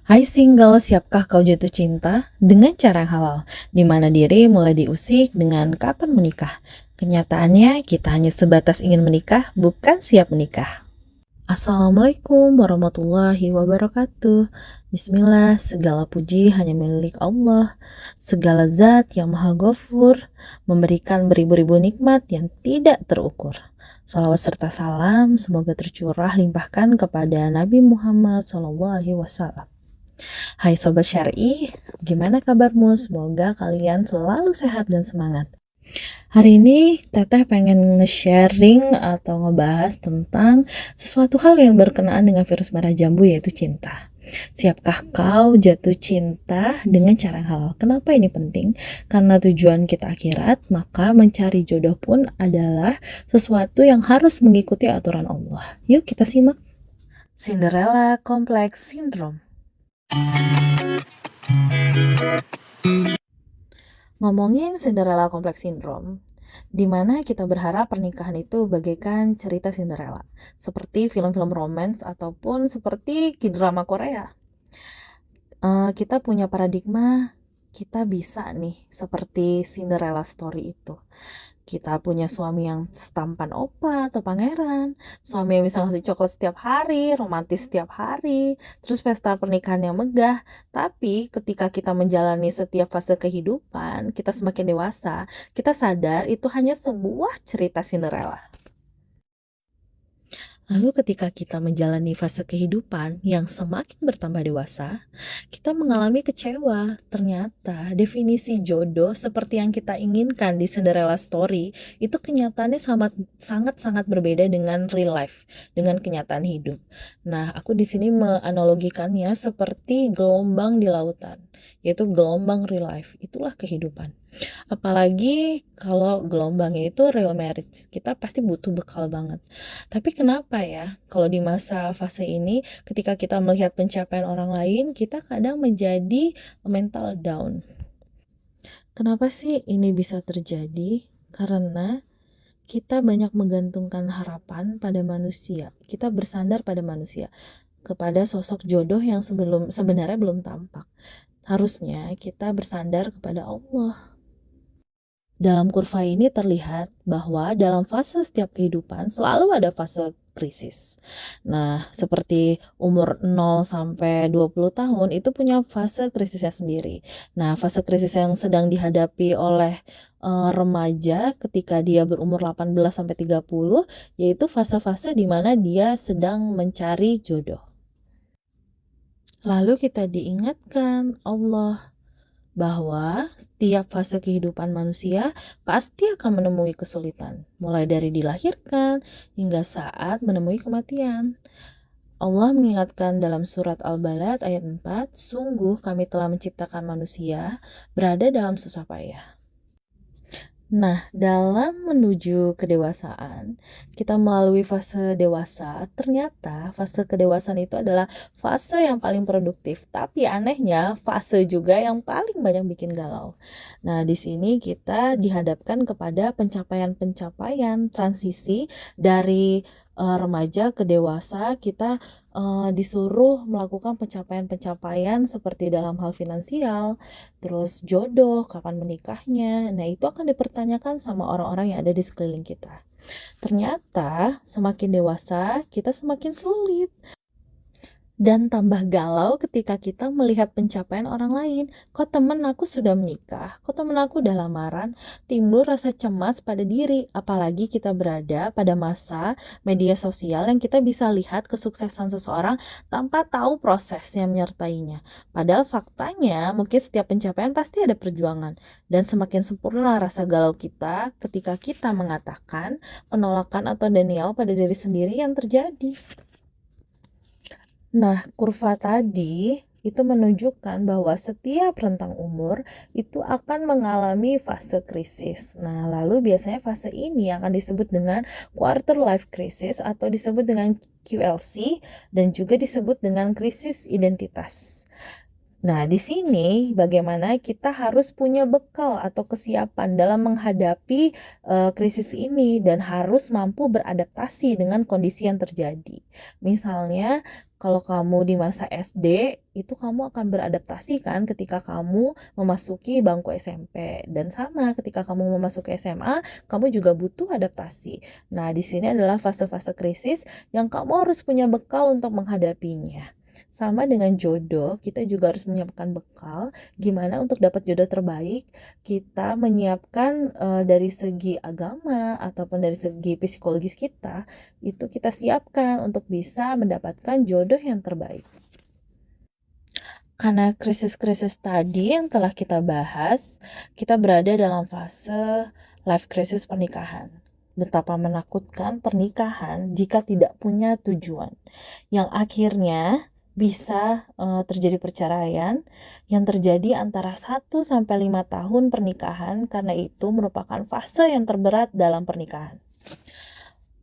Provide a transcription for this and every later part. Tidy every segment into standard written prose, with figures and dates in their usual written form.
Hai single, siapkah kau jatuh cinta dengan cara yang halal, di mana diri mulai diusik dengan kapan menikah? Kenyataannya kita hanya sebatas ingin menikah, bukan siap menikah. Assalamualaikum warahmatullahi wabarakatuh. Bismillah, segala puji hanya milik Allah. Segala zat yang maha ghafur, memberikan beribu-ribu nikmat yang tidak terukur. Salawat serta salam semoga tercurah limpahkan kepada Nabi Muhammad SAW. Hai Sobat Syari, gimana kabarmu? Semoga kalian selalu sehat dan semangat. Hari ini Teteh pengen nge-sharing atau ngebahas tentang sesuatu hal yang berkenaan dengan virus merah jambu, yaitu cinta. Siapkah kau jatuh cinta dengan cara yang halal? Kenapa ini penting? Karena tujuan kita akhirat, maka mencari jodoh pun adalah sesuatu yang harus mengikuti aturan Allah. Yuk kita simak. Cinderella Complex Syndrome. Ngomongin Cinderella Complex Syndrome, di mana kita berharap pernikahan itu bagaikan cerita Cinderella, seperti film-film romance ataupun seperti drama Korea. Kita punya paradigma, kita bisa nih seperti Cinderella story itu. Kita punya suami yang tampan opa atau pangeran, suami yang bisa ngasih coklat setiap hari, romantis setiap hari, terus pesta pernikahan yang megah. Tapi ketika kita menjalani setiap fase kehidupan, kita semakin dewasa, kita sadar itu hanya sebuah cerita Cinderella. Lalu ketika kita menjalani fase kehidupan yang semakin bertambah dewasa, kita mengalami kecewa. Ternyata definisi jodoh seperti yang kita inginkan di Cinderella Story itu kenyataannya sangat berbeda dengan real life, dengan kenyataan hidup. Nah, aku di sini menganalogikannya seperti gelombang di lautan, yaitu gelombang real life. Itulah kehidupan. Apalagi kalau gelombangnya itu real marriage, kita pasti butuh bekal banget. Tapi kenapa ya, kalau di masa fase ini, ketika kita melihat pencapaian orang lain, kita kadang menjadi mental down. Kenapa sih ini bisa terjadi? Karena kita banyak menggantungkan harapan pada manusia. Kita bersandar pada manusia, kepada sosok jodoh yang sebenarnya belum tampak. Harusnya kita bersandar kepada Allah. Dalam kurva ini terlihat bahwa dalam fase setiap kehidupan selalu ada fase krisis. Nah, seperti umur 0 sampai 20 tahun itu punya fase krisisnya sendiri. Nah, fase krisis yang sedang dihadapi oleh remaja ketika dia berumur 18 sampai 30 yaitu fase-fase di mana dia sedang mencari jodoh. Lalu kita diingatkan Allah bahwa setiap fase kehidupan manusia pasti akan menemui kesulitan, mulai dari dilahirkan hingga saat menemui kematian. Allah mengingatkan dalam surat Al-Balad ayat 4, sungguh kami telah menciptakan manusia berada dalam susah payah. Nah, dalam menuju kedewasaan, kita melalui fase dewasa. Ternyata fase kedewasaan itu adalah fase yang paling produktif, tapi anehnya fase juga yang paling banyak bikin galau. Nah, di sini kita dihadapkan kepada pencapaian-pencapaian transisi dari remaja ke dewasa. Kita disuruh melakukan pencapaian-pencapaian seperti dalam hal finansial, terus jodoh, kapan menikahnya. Nah, itu akan dipertanyakan sama orang-orang yang ada di sekeliling kita. Ternyata semakin dewasa, kita semakin sulit dan tambah galau ketika kita melihat pencapaian orang lain. Kok temen aku sudah menikah, kok temen aku udah lamaran. Timbul rasa cemas pada diri, apalagi kita berada pada masa media sosial yang kita bisa lihat kesuksesan seseorang tanpa tahu proses yang menyertainya. Padahal faktanya mungkin setiap pencapaian pasti ada perjuangan, dan semakin sempurna rasa galau kita ketika kita mengatakan penolakan atau denial pada diri sendiri yang terjadi. Nah, kurva tadi itu menunjukkan bahwa setiap rentang umur itu akan mengalami fase krisis. Nah, lalu biasanya fase ini akan disebut dengan quarter life crisis atau disebut dengan QLC dan juga disebut dengan krisis identitas. Nah, di sini bagaimana kita harus punya bekal atau kesiapan dalam menghadapi krisis ini dan harus mampu beradaptasi dengan kondisi yang terjadi. Misalnya, kalau kamu di masa SD, itu kamu akan beradaptasi kan ketika kamu memasuki bangku SMP. Dan sama ketika kamu memasuki SMA, kamu juga butuh adaptasi. Nah, di sini adalah fase-fase krisis yang kamu harus punya bekal untuk menghadapinya. Sama dengan jodoh, kita juga harus menyiapkan bekal gimana untuk dapat jodoh terbaik. Kita menyiapkan dari segi agama ataupun dari segi psikologis kita, itu kita siapkan untuk bisa mendapatkan jodoh yang terbaik. Karena krisis-krisis tadi yang telah kita bahas, kita berada dalam fase life crisis pernikahan. Betapa menakutkan pernikahan jika tidak punya tujuan, yang akhirnya bisa terjadi perceraian yang terjadi antara 1-5 tahun pernikahan, karena itu merupakan fase yang terberat dalam pernikahan.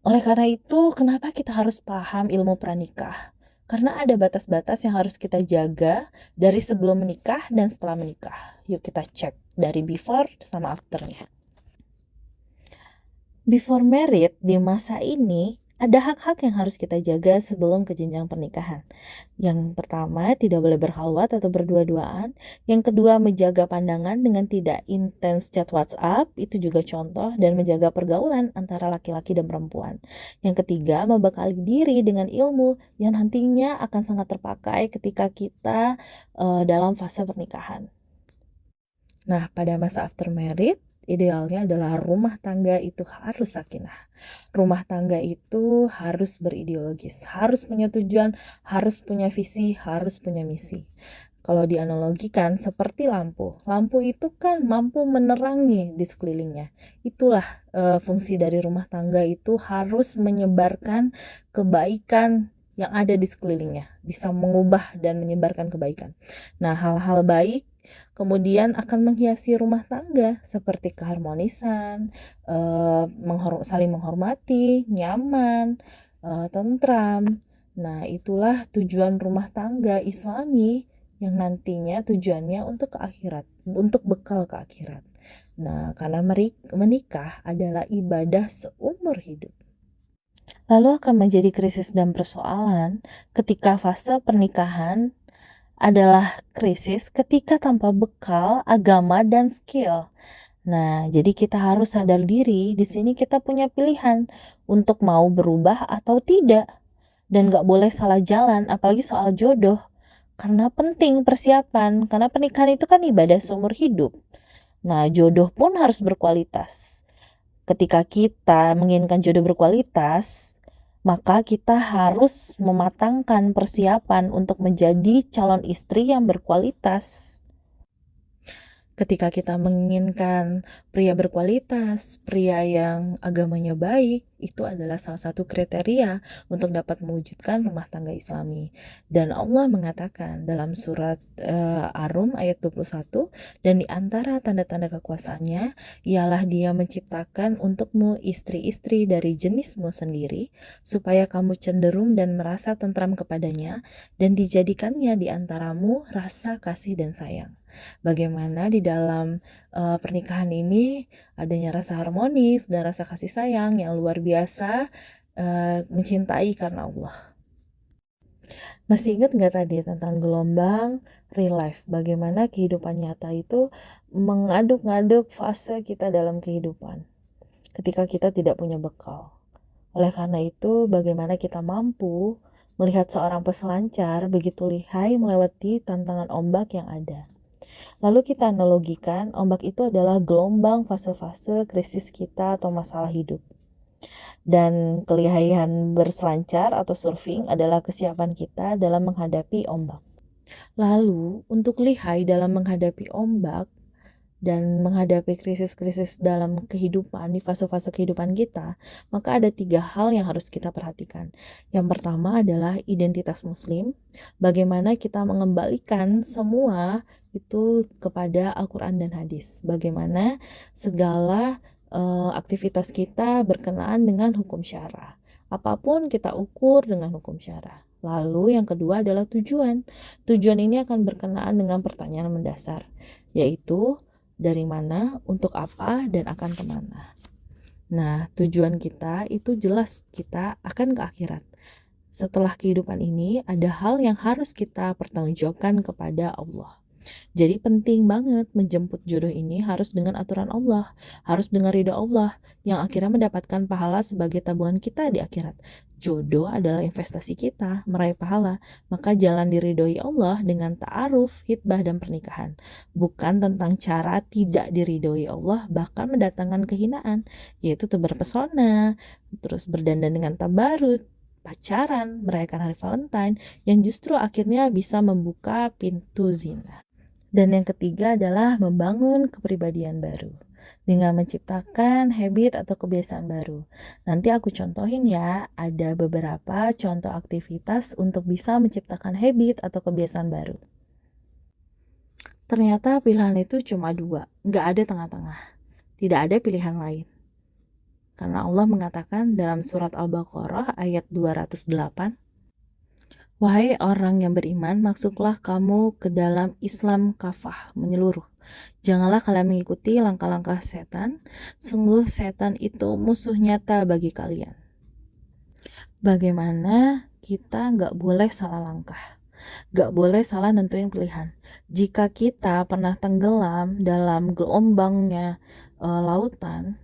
Oleh karena itu, kenapa kita harus paham ilmu pranikah? Karena ada batas-batas yang harus kita jaga dari sebelum menikah dan setelah menikah. Yuk kita cek dari before sama afternya. Before married, di masa ini ada hak-hak yang harus kita jaga sebelum ke jenjang pernikahan. Yang pertama, tidak boleh berkhalwat atau berdua-duaan. Yang kedua, menjaga pandangan dengan tidak intens chat WhatsApp, itu juga contoh, dan menjaga pergaulan antara laki-laki dan perempuan. Yang ketiga, membekali diri dengan ilmu yang nantinya akan sangat terpakai ketika kita dalam fase pernikahan. Nah, pada masa after married, idealnya adalah rumah tangga itu harus sakinah. Rumah tangga itu harus berideologis, harus punya tujuan, harus punya visi, harus punya misi. Kalau dianalogikan seperti lampu. Lampu itu kan mampu menerangi di sekelilingnya. Itulah fungsi dari rumah tangga, itu harus menyebarkan kebaikan yang ada di sekelilingnya, bisa mengubah dan menyebarkan kebaikan. Nah, hal-hal baik kemudian akan menghiasi rumah tangga seperti keharmonisan, saling menghormati, nyaman, tentram. Nah, itulah tujuan rumah tangga Islami yang nantinya tujuannya untuk ke akhirat, untuk bekal ke akhirat. Nah, karena menikah adalah ibadah seumur hidup. Lalu akan menjadi krisis dan persoalan ketika fase pernikahan adalah krisis ketika tanpa bekal, agama, dan skill. Nah, jadi kita harus sadar diri, di sini kita punya pilihan untuk mau berubah atau tidak. Dan gak boleh salah jalan, apalagi soal jodoh. Karena penting persiapan, karena pernikahan itu kan ibadah seumur hidup. Nah, jodoh pun harus berkualitas. Ketika kita menginginkan jodoh berkualitas, maka kita harus mematangkan persiapan untuk menjadi calon istri yang berkualitas. Ketika kita menginginkan pria berkualitas, pria yang agamanya baik, itu adalah salah satu kriteria untuk dapat mewujudkan rumah tangga Islami. Dan Allah mengatakan dalam surat Ar-Rum ayat 21, dan di antara tanda-tanda kekuasaannya ialah Dia menciptakan untukmu istri-istri dari jenismu sendiri, supaya kamu cenderung dan merasa tentram kepadanya, dan dijadikannya di antaramu rasa kasih dan sayang. Bagaimana di dalam pernikahan ini adanya rasa harmonis dan rasa kasih sayang yang luar biasa, mencintai karena Allah. Masih ingat nggak tadi tentang gelombang real life? Bagaimana kehidupan nyata itu mengaduk-ngaduk fase kita dalam kehidupan ketika kita tidak punya bekal. Oleh karena itu, bagaimana kita mampu melihat seorang peselancar begitu lihai melewati tantangan ombak yang ada. Lalu kita analogikan, ombak itu adalah gelombang fase-fase krisis kita atau masalah hidup. Dan kelihayan berselancar atau surfing adalah kesiapan kita dalam menghadapi ombak. Lalu, untuk lihai dalam menghadapi ombak dan menghadapi krisis-krisis dalam kehidupan, di fase-fase kehidupan kita, maka ada 3 hal yang harus kita perhatikan. Yang pertama adalah identitas muslim, bagaimana kita mengembalikan semua itu kepada Al-Quran dan hadis, bagaimana segala aktivitas kita berkenaan dengan hukum syara, apapun kita ukur dengan hukum syara. Lalu yang kedua adalah tujuan. Tujuan ini akan berkenaan dengan pertanyaan mendasar, yaitu dari mana, untuk apa, dan akan kemana. Nah, tujuan kita itu jelas, kita akan ke akhirat. Setelah kehidupan ini, ada hal yang harus kita pertanggungjawabkan kepada Allah. Jadi penting banget menjemput jodoh ini harus dengan aturan Allah, harus dengan ridho Allah, yang akhirnya mendapatkan pahala sebagai tabungan kita di akhirat. Jodoh adalah investasi kita meraih pahala, maka jalan diridhoi Allah dengan ta'aruf, hitbah, dan pernikahan. Bukan tentang cara tidak diridhoi Allah, bahkan mendatangkan kehinaan, yaitu tebar pesona, terus berdandan dengan tabarut, pacaran, merayakan hari Valentine, yang justru akhirnya bisa membuka pintu zina. Dan yang ketiga adalah membangun kepribadian baru dengan menciptakan habit atau kebiasaan baru. Nanti aku contohin ya, ada beberapa contoh aktivitas untuk bisa menciptakan habit atau kebiasaan baru. Ternyata pilihan itu cuma dua, nggak ada tengah-tengah. Tidak ada pilihan lain. Karena Allah mengatakan dalam surat Al-Baqarah ayat 208, "Wahai orang yang beriman, masuklah kamu ke dalam Islam kafah, menyeluruh. Janganlah kalian mengikuti langkah-langkah setan. Sungguh setan itu musuh nyata bagi kalian." Bagaimana kita nggak boleh salah langkah, nggak boleh salah nentuin pilihan. Jika kita pernah tenggelam dalam gelombangnya lautan,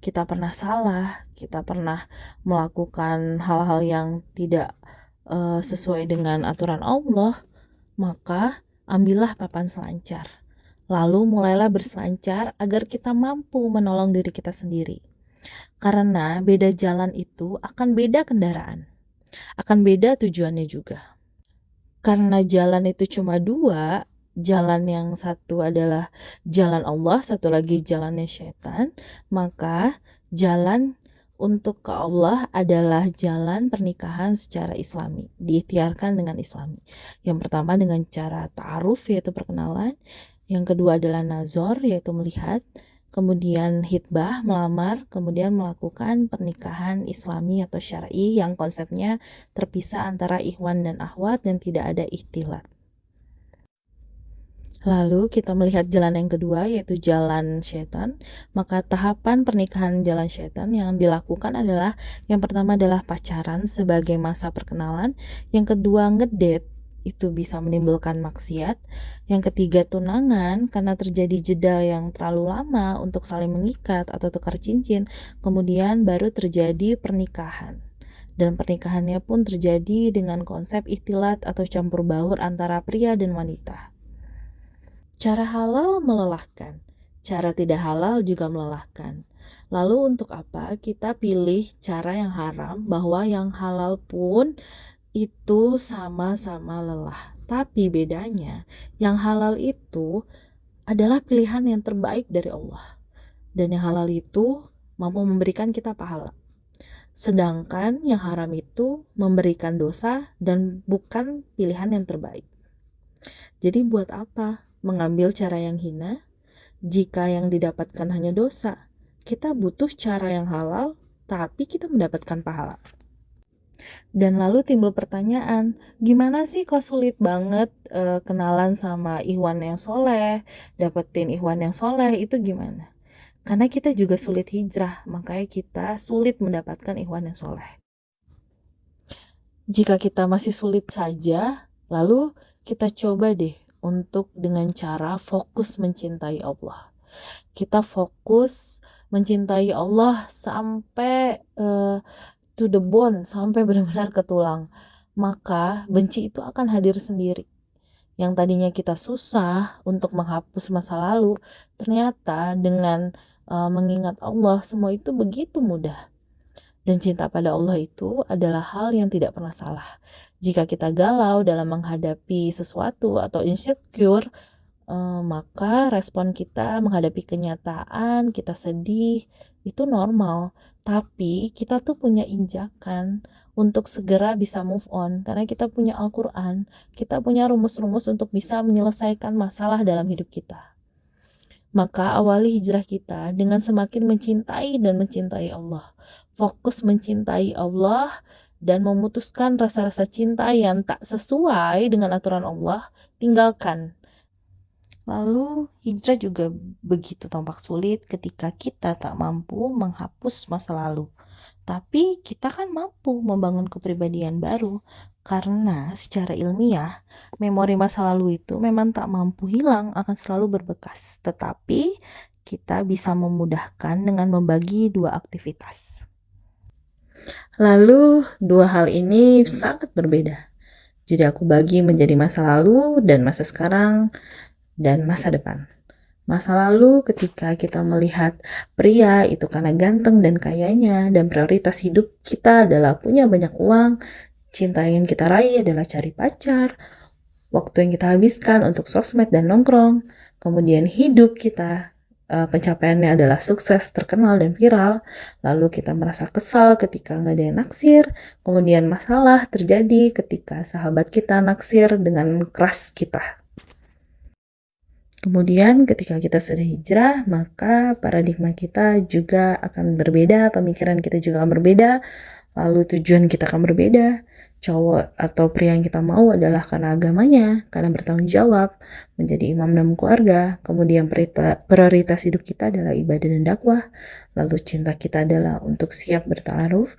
kita pernah salah, kita pernah melakukan hal-hal yang tidak sesuai dengan aturan Allah, maka ambillah papan selancar. Lalu mulailah berselancar agar kita mampu menolong diri kita sendiri. Karena beda jalan itu akan beda kendaraan, akan beda tujuannya juga. Karena jalan itu cuma dua, jalan yang satu adalah jalan Allah, satu lagi jalannya setan, maka jalan untuk ke Allah adalah jalan pernikahan secara islami, diikhtiarkan dengan islami. Yang pertama dengan cara ta'aruf, yaitu perkenalan. Yang kedua adalah nazar, yaitu melihat. Kemudian hitbah, melamar. Kemudian melakukan pernikahan islami atau syar'i yang konsepnya terpisah antara ikhwan dan akhwat dan tidak ada ikhtilat. Lalu kita melihat jalan yang kedua, yaitu jalan syaitan. Maka tahapan pernikahan jalan syaitan yang dilakukan adalah, yang pertama adalah pacaran sebagai masa perkenalan. Yang kedua ngedate, itu bisa menimbulkan maksiat. Yang ketiga tunangan, karena terjadi jeda yang terlalu lama untuk saling mengikat atau tukar cincin. Kemudian baru terjadi pernikahan. Dan pernikahannya pun terjadi dengan konsep ikhtilat atau campur baur antara pria dan wanita. Cara halal melelahkan, cara tidak halal juga melelahkan. Lalu untuk apa kita pilih cara yang haram, bahwa yang halal pun itu sama-sama lelah. Tapi bedanya, yang halal itu adalah pilihan yang terbaik dari Allah. Dan yang halal itu mampu memberikan kita pahala. Sedangkan yang haram itu memberikan dosa dan bukan pilihan yang terbaik. Jadi buat apa mengambil cara yang hina jika yang didapatkan hanya dosa? Kita butuh cara yang halal, tapi kita mendapatkan pahala. Dan lalu timbul pertanyaan, gimana sih kok sulit banget kenalan sama ikhwan yang soleh, dapetin ikhwan yang soleh, itu gimana? Karena kita juga sulit hijrah, makanya kita sulit mendapatkan ikhwan yang soleh. Jika kita masih sulit saja, lalu kita coba deh untuk dengan cara fokus mencintai Allah. Kita fokus mencintai Allah sampai to the bone, sampai benar-benar ke tulang. Maka benci itu akan hadir sendiri. Yang tadinya kita susah untuk menghapus masa lalu, ternyata dengan mengingat Allah, semua itu begitu mudah. Dan cinta pada Allah itu adalah hal yang tidak pernah salah. Jika kita galau dalam menghadapi sesuatu atau insecure, maka respon kita menghadapi kenyataan, kita sedih, itu normal. Tapi kita tuh punya injakan untuk segera bisa move on, karena kita punya Al-Quran, kita punya rumus-rumus untuk bisa menyelesaikan masalah dalam hidup kita. Maka awali hijrah kita dengan semakin mencintai dan mencintai Allah. Fokus mencintai Allah dan memutuskan rasa-rasa cinta yang tak sesuai dengan aturan Allah, tinggalkan. Lalu hijrah juga begitu tampak sulit ketika kita tak mampu menghapus masa lalu. Tapi kita kan mampu membangun kepribadian baru karena secara ilmiah memori masa lalu itu memang tak mampu hilang, akan selalu berbekas. Tetapi kita bisa memudahkan dengan membagi dua aktivitas. Lalu dua hal ini sangat berbeda. Jadi aku bagi menjadi masa lalu dan masa sekarang dan masa depan. Masa lalu ketika kita melihat pria itu karena ganteng dan kayanya, dan prioritas hidup kita adalah punya banyak uang, cinta yang ingin kita raih adalah cari pacar, waktu yang kita habiskan untuk sosmed dan nongkrong, kemudian hidup kita pencapaiannya adalah sukses, terkenal, dan viral, lalu kita merasa kesal ketika nggak ada yang naksir, kemudian masalah terjadi ketika sahabat kita naksir dengan crush kita. Kemudian ketika kita sudah hijrah, maka paradigma kita juga akan berbeda, pemikiran kita juga akan berbeda, lalu tujuan kita akan berbeda. Cowok atau pria yang kita mau adalah karena agamanya, karena bertanggung jawab, menjadi imam dalam keluarga. Kemudian prioritas hidup kita adalah ibadah dan dakwah, lalu cinta kita adalah untuk siap bertaaruf.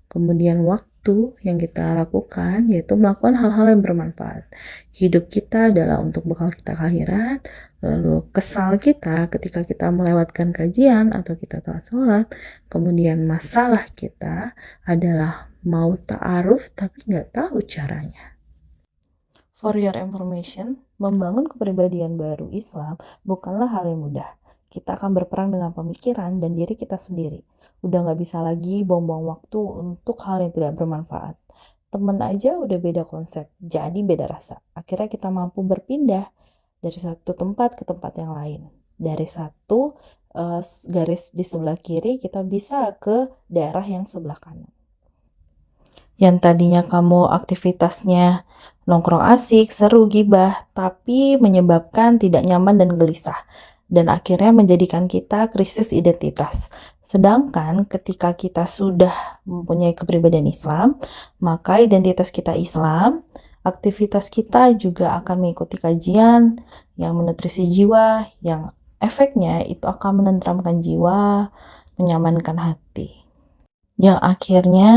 Kemudian waktu yang kita lakukan yaitu melakukan hal-hal yang bermanfaat. Hidup kita adalah untuk bekal kita ke akhirat. Lalu kesal kita ketika kita melewatkan kajian atau kita telat sholat. Kemudian masalah kita adalah mau ta'aruf tapi nggak tahu caranya. For your information, membangun kepribadian baru Islam bukanlah hal yang mudah. Kita akan berperang dengan pemikiran dan diri kita sendiri. Udah gak bisa lagi buang-buang waktu untuk hal yang tidak bermanfaat. Temen aja udah beda konsep, jadi beda rasa. Akhirnya kita mampu berpindah dari satu tempat ke tempat yang lain. Dari satu garis di sebelah kiri, kita bisa ke daerah yang sebelah kanan. Yang tadinya kamu aktivitasnya nongkrong asik, seru, gibah, tapi menyebabkan tidak nyaman dan gelisah. Dan akhirnya menjadikan kita krisis identitas. Sedangkan ketika kita sudah mempunyai kepribadian Islam, maka identitas kita Islam, aktivitas kita juga akan mengikuti kajian yang menutrisi jiwa, yang efeknya itu akan menenteramkan jiwa, menyamankan hati. Yang akhirnya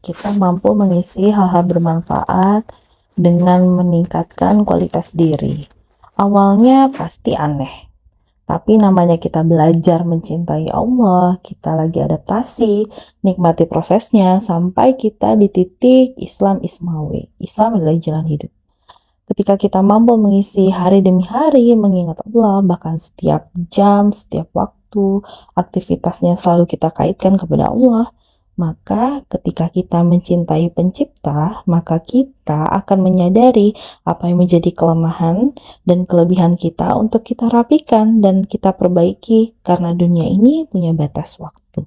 kita mampu mengisi hal-hal bermanfaat dengan meningkatkan kualitas diri. Awalnya pasti aneh. Tapi namanya kita belajar mencintai Allah, kita lagi adaptasi, nikmati prosesnya sampai kita di titik Islam Ismawi. Islam adalah jalan hidup. Ketika kita mampu mengisi hari demi hari mengingat Allah, bahkan setiap jam, setiap waktu, aktivitasnya selalu kita kaitkan kepada Allah, maka ketika kita mencintai pencipta, maka kita akan menyadari apa yang menjadi kelemahan dan kelebihan kita untuk kita rapikan dan kita perbaiki karena dunia ini punya batas waktu.